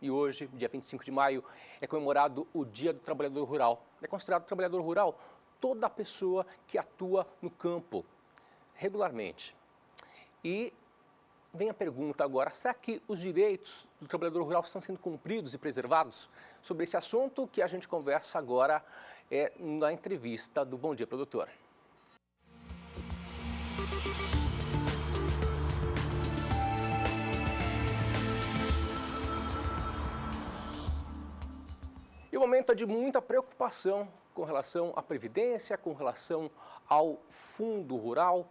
E hoje, dia 25 de maio, é comemorado o Dia do Trabalhador Rural. É considerado trabalhador rural toda pessoa que atua no campo regularmente. E vem a pergunta agora, será que os direitos do trabalhador rural estão sendo cumpridos e preservados? Sobre esse assunto que a gente conversa agora na entrevista do Bom Dia Produtor. E o momento é de muita preocupação com relação à Previdência, com relação ao Fundo Rural.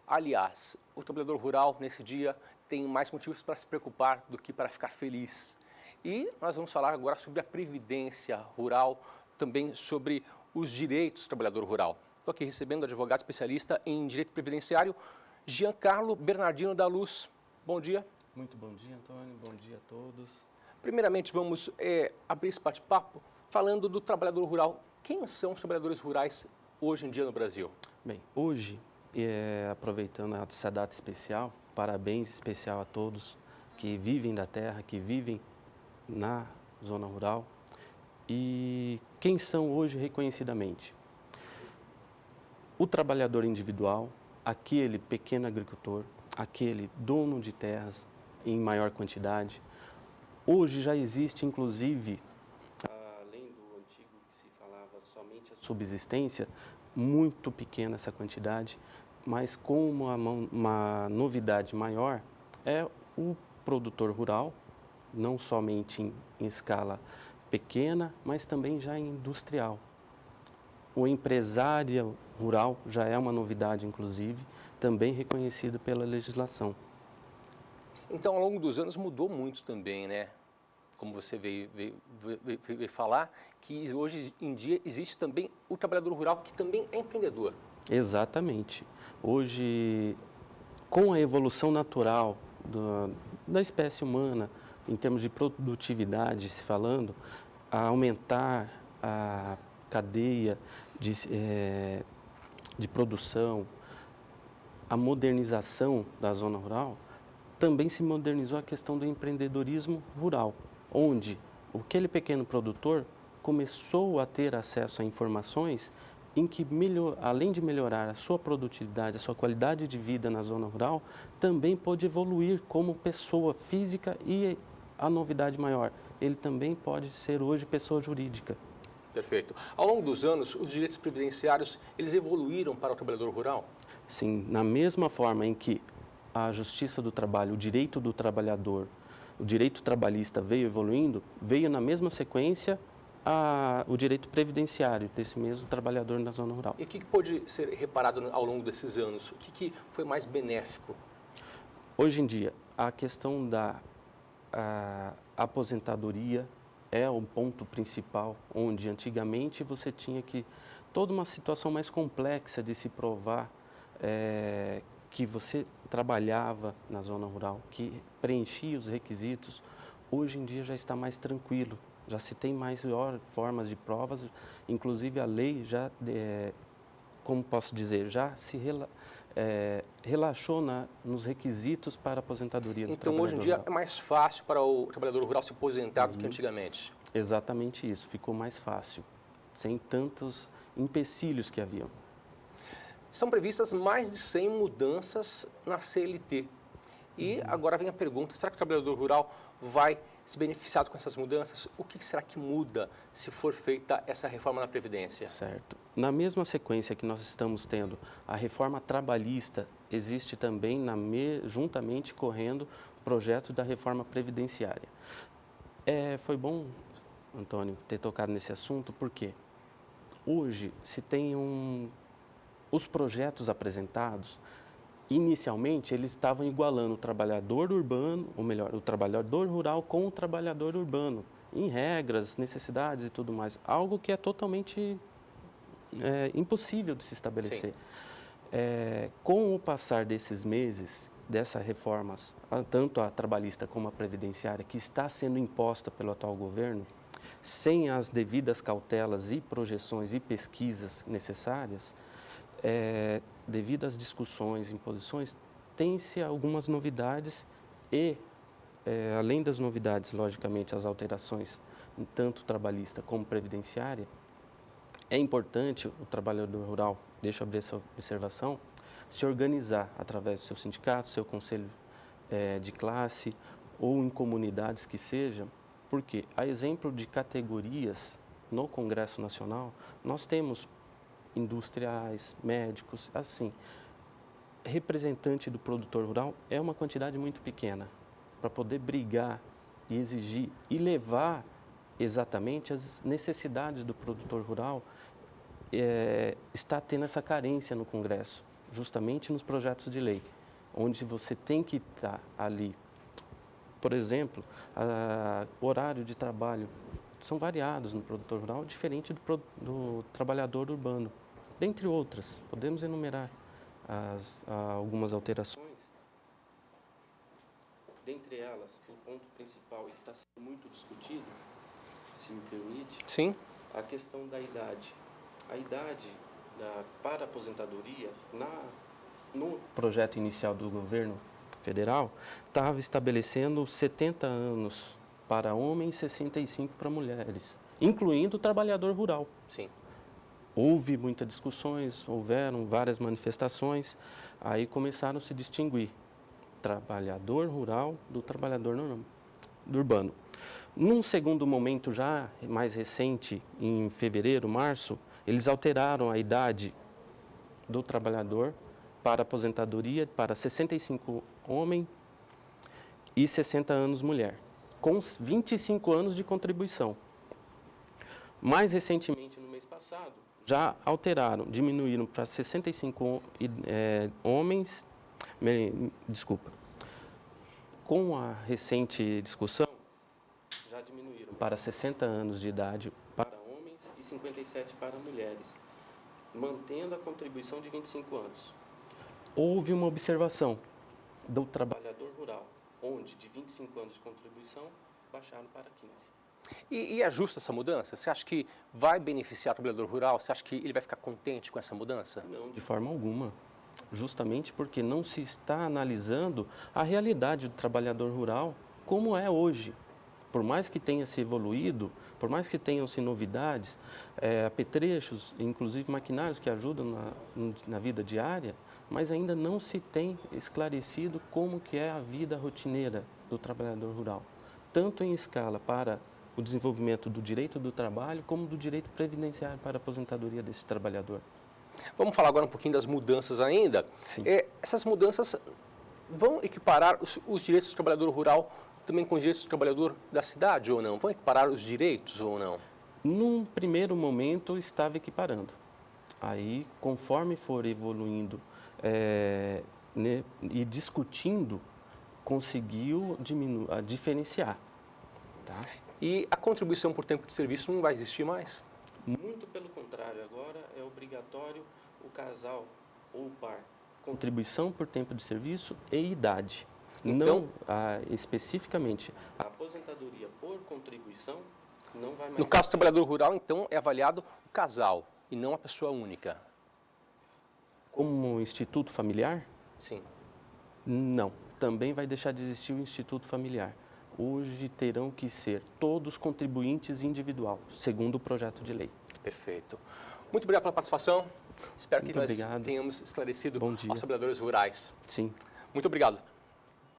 Aliás, o trabalhador rural, nesse dia, tem mais motivos para se preocupar do que para ficar feliz. E nós vamos falar agora sobre a Previdência Rural, também sobre os direitos do trabalhador rural. Estou aqui recebendo o advogado especialista em direito previdenciário, Giancarlo Bernardino da Luz. Bom dia. Muito bom dia, Antônio. Bom dia a todos. Primeiramente, vamos abrir esse bate-papo falando do trabalhador rural. Quem são os trabalhadores rurais hoje em dia no Brasil? Bem, hoje, aproveitando essa data especial, parabéns especial a todos que vivem da terra, que vivem na zona rural. E quem são hoje reconhecidamente? O trabalhador individual, aquele pequeno agricultor, aquele dono de terras em maior quantidade. Hoje já existe, inclusive, além do antigo que se falava somente a subsistência, muito pequena essa quantidade, mas com uma novidade maior, é o produtor rural, não somente em escala pequena, mas também já industrial. O empresário rural já é uma novidade, inclusive, também reconhecido pela legislação. Então, ao longo dos anos mudou muito também, né? Como você veio falar, que hoje em dia existe também o trabalhador rural que também é empreendedor. Exatamente. Hoje, com a evolução natural da espécie humana, em termos de produtividade, se falando, a aumentar a cadeia de produção, a modernização da zona rural, também se modernizou a questão do empreendedorismo rural, onde aquele pequeno produtor começou a ter acesso a informações em que, além de melhorar a sua produtividade, a sua qualidade de vida na zona rural, também pode evoluir como pessoa física e a novidade maior, ele também pode ser hoje pessoa jurídica. Perfeito. Ao longo dos anos, os direitos previdenciários, eles evoluíram para o trabalhador rural? Sim, na mesma forma em que a Justiça do Trabalho, o direito do trabalhador, o direito trabalhista veio evoluindo, veio na mesma sequência o direito previdenciário desse mesmo trabalhador na zona rural. E o que pode ser reparado ao longo desses anos? O que foi mais benéfico? Hoje em dia, a questão da aposentadoria é o ponto principal, onde antigamente você tinha toda uma situação mais complexa de se provar que você trabalhava na zona rural, que preenchia os requisitos. Hoje em dia já está mais tranquilo, já se tem mais formas de provas, inclusive a lei já, como posso dizer, já se relaxou nos requisitos para a aposentadoria do trabalhador rural. Então hoje em dia é mais fácil para o trabalhador rural se aposentar do que antigamente? Exatamente isso, ficou mais fácil, sem tantos empecilhos que haviam. São previstas mais de 100 mudanças na CLT. E agora vem a pergunta, será que o trabalhador rural vai se beneficiar com essas mudanças? O que será que muda se for feita essa reforma na Previdência? Certo. Na mesma sequência que nós estamos tendo a reforma trabalhista, existe também, juntamente correndo, o projeto da reforma previdenciária. Foi bom, Antônio, ter tocado nesse assunto, porque hoje se tem os projetos apresentados, inicialmente eles estavam igualando o trabalhador urbano, ou melhor, o trabalhador rural com o trabalhador urbano, em regras, necessidades e tudo mais, algo que é totalmente impossível de se estabelecer. Com o passar desses meses, dessas reformas, tanto a trabalhista como a previdenciária, que está sendo imposta pelo atual governo, sem as devidas cautelas e projeções e pesquisas necessárias, devido às discussões e imposições, tem-se algumas novidades e além das novidades, logicamente, as alterações, tanto trabalhista como previdenciária, é importante o trabalhador rural, deixa eu abrir essa observação, se organizar através do seu sindicato, seu conselho de classe ou em comunidades que seja, porque, a exemplo de categorias no Congresso Nacional, nós temos industriais, médicos, assim. Representante do produtor rural é uma quantidade muito pequena para poder brigar e exigir e levar exatamente as necessidades do produtor rural. Está tendo essa carência no Congresso, justamente nos projetos de lei, onde você tem que estar ali. Por exemplo, o horário de trabalho são variados no produtor rural, diferente do trabalhador urbano, dentre outras. Podemos enumerar algumas alterações. Dentre elas, o ponto principal e que está sendo muito discutido, se me permite, Sim. a questão da idade. A idade para aposentadoria, no projeto inicial do governo federal, estava estabelecendo 70 anos para homens e 65 para mulheres, incluindo o trabalhador rural. Sim. Houve muitas discussões, houveram várias manifestações, aí começaram a se distinguir trabalhador rural do trabalhador do urbano. Num segundo momento já mais recente, em fevereiro, março, eles alteraram a idade do trabalhador para aposentadoria para 65 homem e 60 anos mulher, com 25 anos de contribuição. Mais recentemente, no mês passado, já alteraram, diminuíram para 65 homens, com a recente discussão, já diminuíram para 60 anos de idade para homens e 57 para mulheres, mantendo a contribuição de 25 anos. Houve uma observação do trabalhador rural, onde de 25 anos de contribuição baixaram para 15. E é justa essa mudança? Você acha que vai beneficiar o trabalhador rural? Você acha que ele vai ficar contente com essa mudança? Não, de forma alguma. Justamente porque não se está analisando a realidade do trabalhador rural como é hoje. Por mais que tenha se evoluído, por mais que tenham-se novidades, apetrechos, inclusive maquinários que ajudam na vida diária, mas ainda não se tem esclarecido como que é a vida rotineira do trabalhador rural, tanto em escala para o desenvolvimento do direito do trabalho, como do direito previdenciário para a aposentadoria desse trabalhador. Vamos falar agora um pouquinho das mudanças ainda. Essas mudanças vão equiparar os direitos do trabalhador rural também com os direitos do trabalhador da cidade ou não? Vão equiparar os direitos ou não? Num primeiro momento estava equiparando. Aí, conforme for evoluindo e discutindo, conseguiu diferenciar. Tá? E a contribuição por tempo de serviço não vai existir mais? Muito pelo contrário, agora é obrigatório o casal ou o par. Contribuição por tempo de serviço e idade. Então, não especificamente a aposentadoria por contribuição não vai mais. No caso do trabalhador rural, então, é avaliado o casal e não a pessoa única. Como instituto familiar? Sim. Não, também vai deixar de existir o instituto familiar. Hoje terão que ser todos contribuintes individual, segundo o projeto de lei. Perfeito. Muito obrigado pela participação. Espero que nós obrigado. tenhamos esclarecido Bom dia. aos trabalhadores rurais. Sim. Muito obrigado.